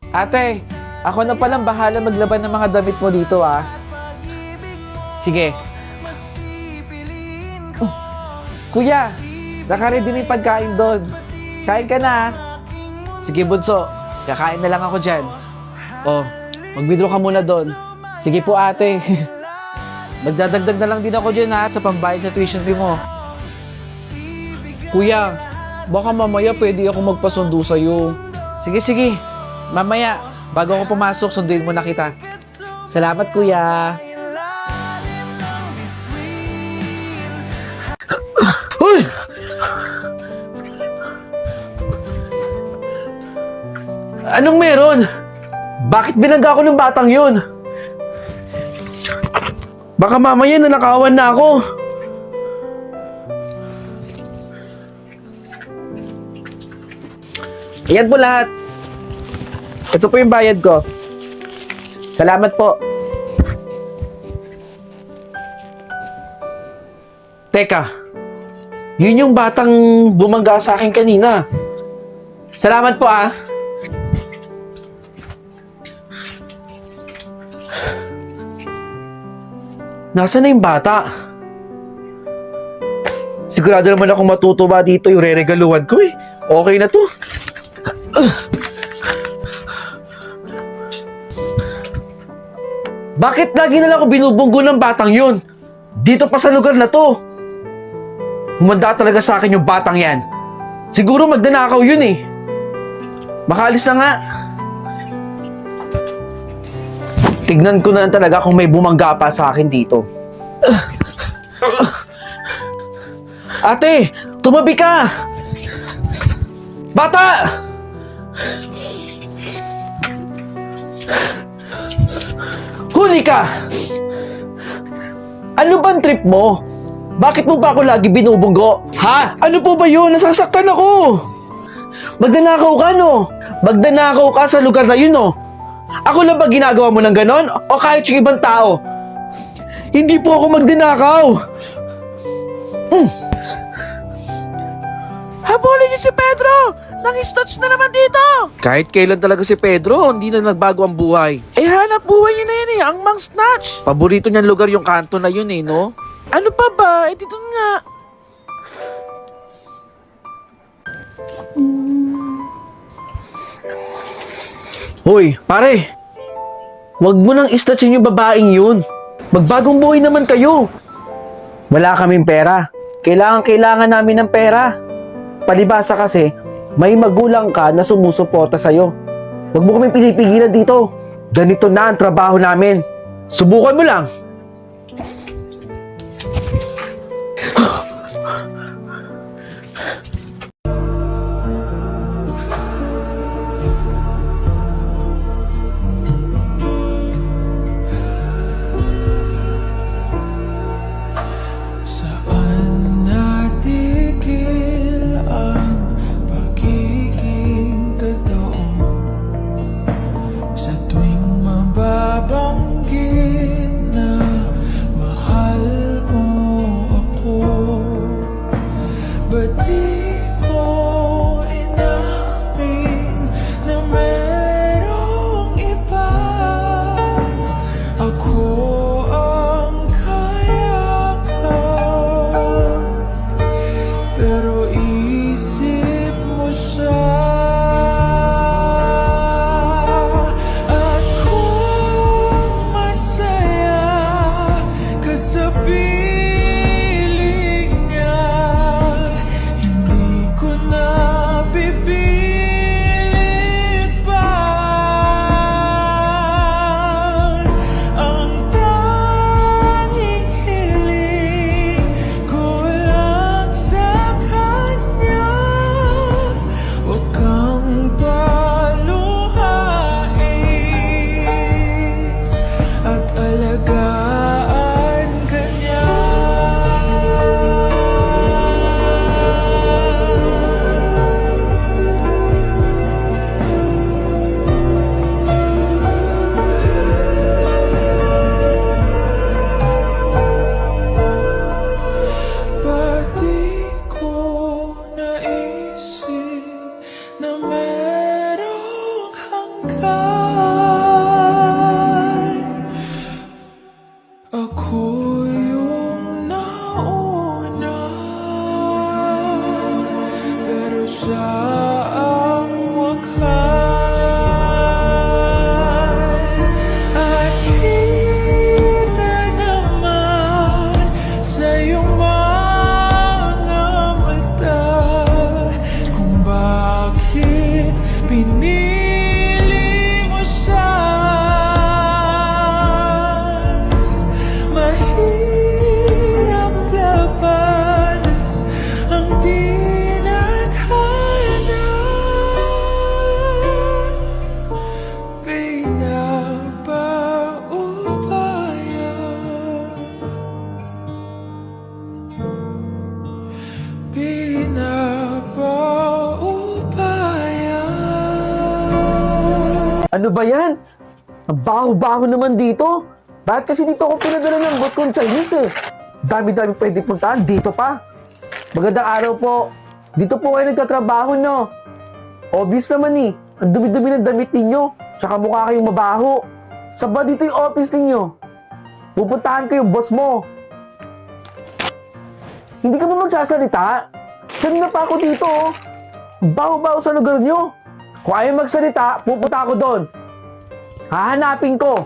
Ate, ako na palang bahala maglaban ng mga damit mo dito, ah. Sige. Oh, kuya, nakaready na yung pagkain doon. Kain ka na, ah. Sige, bunso. Kakain na lang ako dyan. Oh, mag-withdraw ka muna doon. Sige po, ate. Magdadagdag na lang din ako dyan, ha, sa pambayad sa tuition fee mo. Kuya, baka mamaya pwede ako magpasundo sa'yo. Sige, sige. Mamaya, bago ako pumasok, sunduin mo na kita. Salamat, kuya. Hoy! Anong meron? Bakit binangga ako ng batang yun? Baka mamaya nanakawan na ako. Ayan po lahat. Ito po yung bayad ko. Salamat po. Teka, yun yung batang bumangga sa akin kanina. Salamat po, ah. Nasaan na yung bata? Sigurado naman akong matutuwa dito yung reregaluhan ko eh. Okay na to. Bakit lagi na lang ako binubunggo ng batang yun? Dito pa sa lugar na to. Humanda talaga sa akin yung batang yan. Siguro magdanakaw yun eh. Makaalis na nga. Tignan ko na lang talaga kung may bumangga pa sa akin dito. Ate, tumabi ka! Bata! Huli ka! Ano bang trip mo? Bakit mo ba ako lagi binubunggo? Ha? Ano po ba yun? Nasasaktan ako! Magdanakaw ka, no? Magdanakaw ka sa lugar na yun, no? Ako lang ba ginagawa mo ng ganon? O kahit yung ibang tao? Hindi po ako magdanakaw! Habulin niyo si Pedro! Nang-stotch na naman dito! Kahit kailan talaga si Pedro, hindi na nagbago ang buhay. Eh, hanap buhay niya na yun eh, ang mang-snatch! Paborito niyang lugar yung kanto na yun eh, no? Ano pa ba? Eh, dito nga. Hoy, pare! Huwag mo nang istatsin yung babaeng yun. Magbagong buhay naman kayo. Wala kaming pera. Kailangan namin ng pera. Palibasa kasi, may magulang ka na sumusuporta sa'yo. Huwag mo kaming pinipigilan dito. Ganito na ang trabaho namin. Subukan mo lang. Saan natigil ang pagiging totoo? Sa tuwing mababanggit na Ano ba yan? Ang baho-baho naman dito. Bakit kasi dito ako pinadala ng boss kong Chinese eh? Dami-dami pwede puntahan. Dito pa. Magandang araw po. Dito po kayo nagtatrabaho, no? Obvious naman eh. Ang dumi-dumi ng damit ninyo. Tsaka mukha kayong mabaho. Saan ba dito yung office ninyo? Pupuntahan ko yung boss mo. Hindi ka ba magsasalita? Kanina pa ako dito, oh. Baho-baho sa lugar nyo. Kung ayaw magsalita, pupunta ako doon. Hahanapin ko.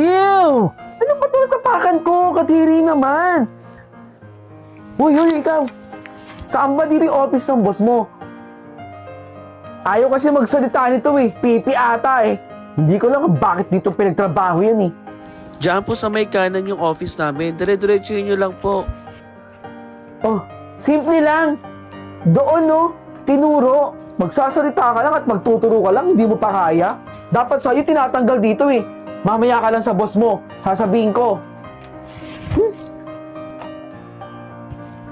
Ew! Ano ba ito natapakan ko? Kadiri naman. Hoy, ikaw. Saan ba dito yung office ng boss mo? Ayaw kasi magsalita nito eh. Pipi ata eh. Hindi ko lang kung bakit dito pinagtrabaho yan eh. Diyan po sa may kanan yung office namin. Dire-diretsuhin nyo lang po. Oh, simple lang. Doon no, tinuro. Magsasalita ka lang at magtuturo ka lang, hindi mo pa kaya. Dapat sa'yo tinatanggal dito eh. Mamaya ka lang sa boss mo, sasabihin ko.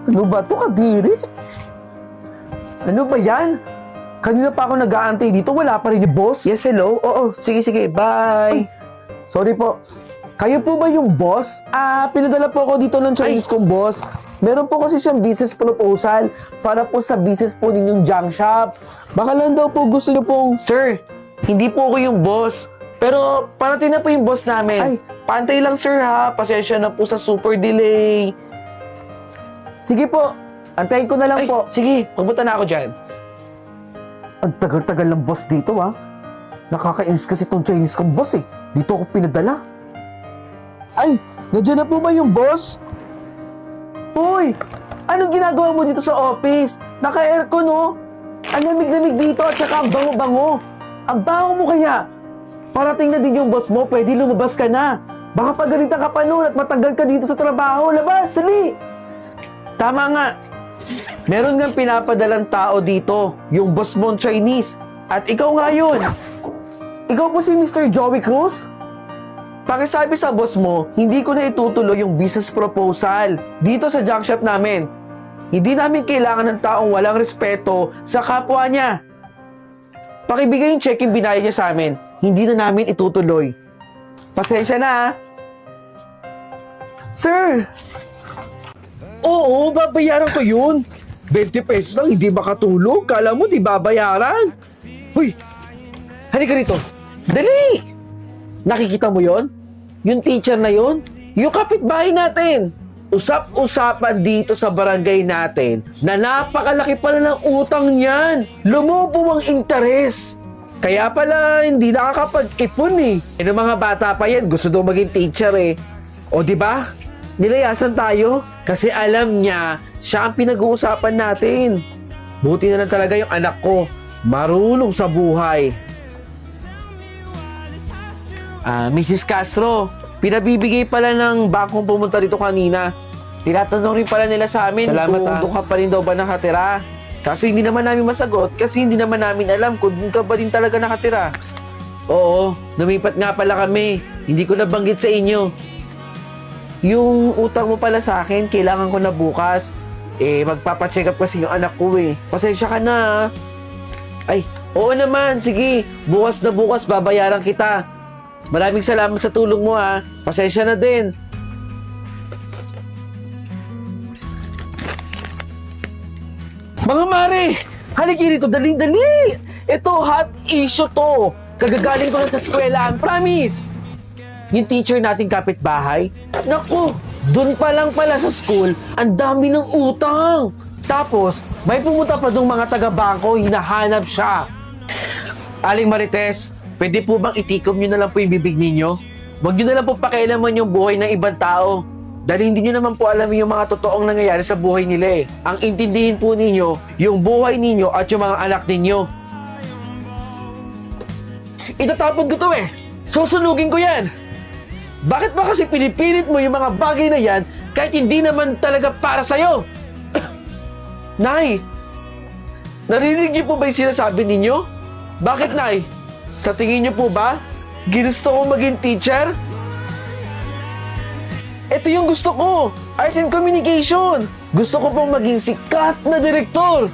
Ano ba to, kadiri? Ano ba yan? Kanina pa ako nag-aantay dito, wala pa rin yung boss. Yes, hello? Oo, sige, bye. Sorry po. Kayo po ba yung boss? Pinadala po ako dito ng Chinese kong boss. Meron po kasi siyang business proposal para po sa business po ninyong junk shop. Baka lang daw po gusto niyo pong... Sir, hindi po ako yung boss. Pero parating na po yung boss namin. Ay, pantay lang sir ha. Pasensya na po sa super delay. Sige po, antayin ko na lang po. Sige, pupunta na ako dyan. Ang tagal-tagal ng boss dito ha. Nakakainis kasi itong Chinese kong boss eh. Dito ako pinadala. Ay, nandiyan na po ba yung boss? Uy! Anong ginagawa mo dito sa office? Naka-aircon oh. Ang lamig-lamig dito at saka ang bango-bango. Ang bango mo kaya. Parating na din yung boss mo, pwede lumabas ka na. Baka pagalitan ka pa noon at matagal ka dito sa trabaho. Labas, sali! Tama nga. Meron nga pinapadalang tao dito, yung boss mong Chinese. At ikaw nga yun. Ikaw po si Mr. Joey Cruz? Pakisabi sa boss mo, hindi ko na itutuloy yung business proposal dito sa junk shop namin. Hindi namin kailangan ng taong walang respeto sa kapwa niya. Pakibigay yung check yung binayad niya sa amin. Hindi na namin itutuloy. Pasensya na ha. Sir! Oo, babayaran ko yun. 20 pesos lang, hindi makatulog. Kala mo, di babayaran. Uy, halika rito. Dali! Nakikita mo yon? Yung teacher na yon? Yung kapitbahay natin. Usap-usapan dito sa barangay natin na napakalaki pala ng utang niyan. Lumubo ang interes. Kaya pala hindi nakakapag-ipon eh. Yung mga bata pa yan, gusto daw maging teacher eh. O di ba? Nilayasan tayo kasi alam niya siya ang pinag-uusapan natin. Buti na lang talaga yung anak ko. Marunong sa buhay. Mrs. Castro, pinabibigay pala ng bangkong pumunta dito kanina. Tinatanong rin pala nila sa amin kung doon ka pa rin daw ba nakatira. Kaso hindi naman namin masagot kasi hindi naman namin alam kung doon ka ba din talaga nakatira. Oo, lumipat nga pala kami. Hindi ko nabanggit sa inyo. Yung utang mo pala sa akin, kailangan ko na bukas. Magpapacheck up kasi yung anak ko eh. Pasensya ka na. Ay, oo naman. Sige, bukas na bukas babayaran kita. Maraming salamat sa tulong mo ha. Pasensya na din. Mga mare, halika rito, dali-dali. Ito, hot issue to. Kagagaling ko lang sa eskwelahan, promise. Yung teacher nating kapitbahay, naku, dun pa lang pala sa school, ang dami ng utang. Tapos, may pumunta pa dong mga taga-bangko, hinahanap siya. Aling Marites, pwede po bang itikom nyo na lang po yung bibig ninyo? Huwag nyo na lang po pakialaman yung buhay ng ibang tao. Dahil hindi nyo naman po alam yung mga totoong nangyayari sa buhay nila eh. Ang intindihin po ninyo, yung buhay ninyo at yung mga anak ninyo. Itatapon ko to eh. Susunugin ko yan. Bakit ba kasi pinipilit mo yung mga bagay na yan kahit hindi naman talaga para sa'yo? Nay, narinig niyo po ba yung sinasabi ninyo? Bakit, Nay? Sa tingin niyo po ba, ginusto ko maging teacher? Ito yung gusto ko, Arts and Communication. Gusto ko pong maging sikat na direktor.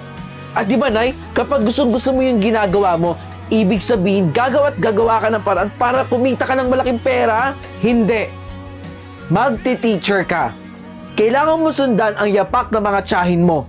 At di ba, Nay, kapag gusto mo yung ginagawa mo, ibig sabihin, gagawa't gagawa ka ng paraan para kumita ka ng malaking pera? Hindi. Magti-teacher ka. Kailangan mo sundan ang yapak ng mga tiyahin mo.